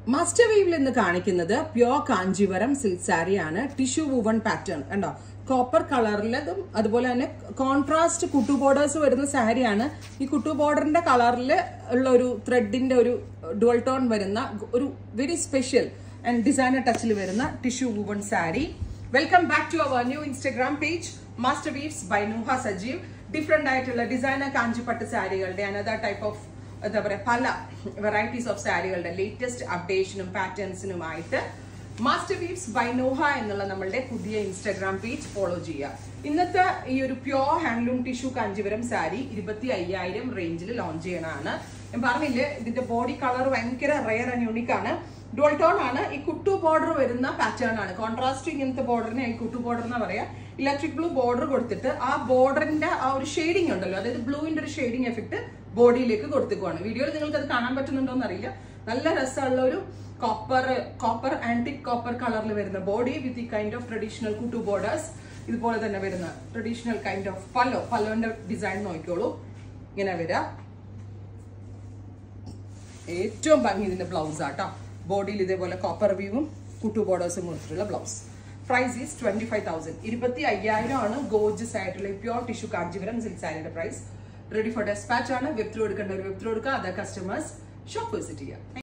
Master വീവിൽ ഇന്ന് കാണിക്കുന്നത് pure Kanchivaram silk സാരിയാണ്. ടിഷ്യൂ വുവൺ പാറ്റേൺ കണ്ടോ, കോപ്പർ കളറിലതും അതുപോലെ തന്നെ കോൺട്രാസ്റ്റ് കുട്ടു ബോർഡേഴ്സ് വരുന്ന സാരിയാണ്. ഈ കുട്ടു ബോർഡറിന്റെ കളറിൽ ഉള്ള ഒരു ത്രെഡിന്റെ ഒരു ഡുവൽ ടോൺ വരുന്ന ഒരു വെരി സ്പെഷ്യൽ ആൻഡ് ഡിസൈനർ ടച്ചിൽ വരുന്ന tissue woven sari. Welcome back to our new Instagram page master weaves by Nooha Sajeev. Different ആയിട്ടുള്ള ഡിസൈനർ കാഞ്ചിപ്പട്ട് സാരികളുടെ അനദർ ടൈപ്പ് ഓഫ് എന്താ പറയുക പല വെറൈറ്റീസ് ഓഫ് സാരികളുടെ ലേറ്റസ്റ്റ് അപ്ഡേഷനും പാറ്റേൺസിനുമായിട്ട് മാസ്റ്റർ വീവ്സ് ബൈ നൂഹ എന്നുള്ള നമ്മളുടെ പുതിയ ഇൻസ്റ്റാഗ്രാം പേജ് ഫോളോ ചെയ്യുക. ഇന്നത്തെ ഈ ഒരു pure handloom tissue Kanchivaram sari 25,000 റേഞ്ചിൽ ലോഞ്ച് ചെയ്യണതാണ്. ഞാൻ പറഞ്ഞില്ലേ, ഇതിന്റെ ബോഡി കളർ ഭയങ്കര റെയർ ആൻഡ് യൂണിക് ആണ്. ഡുവൽ ടോൺ ആണ്. ഈ കുട്ടു ബോർഡർ വരുന്ന പാറ്റേൺ ആണ്. കോൺട്രാസ്റ്റ് ഇങ്ങനത്തെ ബോർഡറിനെ ഈ കുട്ടു ബോർഡർ എന്ന് പറയാം. ഇലക്ട്രിക് ബ്ലൂ ബോർഡർ കൊടുത്തിട്ട് ആ ബോർഡറിന്റെ ആ ഒരു ഷെയ്ഡിങ് ഉണ്ടല്ലോ, അതായത് ബ്ലൂവിന്റെ ഒരു ഷെയ്ഡിങ് എഫക്ട് ബോഡിയിലേക്ക് കൊടുത്തേക്കുവാണ്. വീഡിയോയിൽ നിങ്ങൾക്ക് അത് കാണാൻ പറ്റുന്നുണ്ടോ എന്നറിയില്ല. നല്ല രസമുള്ള ഒരു കോപ്പർ ആന്റിക് കോപ്പർ കളറിൽ വരുന്ന ബോഡി വിത്ത് ഈ kind of traditional Kuttu borders. ഇതുപോലെ തന്നെ വരുന്ന ട്രഡീഷണൽ കൈൻഡ് ഓഫ് പല്ലോന്റെ ഡിസൈൻ നോക്കിക്കോളൂ. ഇങ്ങനെ വരാം. ഏറ്റവും ഭംഗി ഇതിന്റെ ബ്ലൗസ് ആട്ടോ. ബോഡിയിൽ ഇതേപോലെ കോപ്പർ വീവും കുട്ടു ബോർഡേഴ്സും കൊടുത്തിട്ടുള്ള ബ്ലൗസ്. Price is 25,000. 25,000 ആണ് ഗോർജസ് ആയിട്ടുള്ള പ്യോർ ടിഷ്യൂ കാഞ്ചീവരം സിൽക്ക് സാരിയുടെ പ്രൈസ്. റെഡി ഫോർ ഡെസ്പാച്ച് ആണ്. വെബ് ത്രൂ എടുക്കേണ്ട ഒരു വെബ് ത്രൂ എടുക്കുക. അതർ കസ്റ്റമേഴ്സ് ഷോപ്പ് വിസിറ്റ് ചെയ്യുക.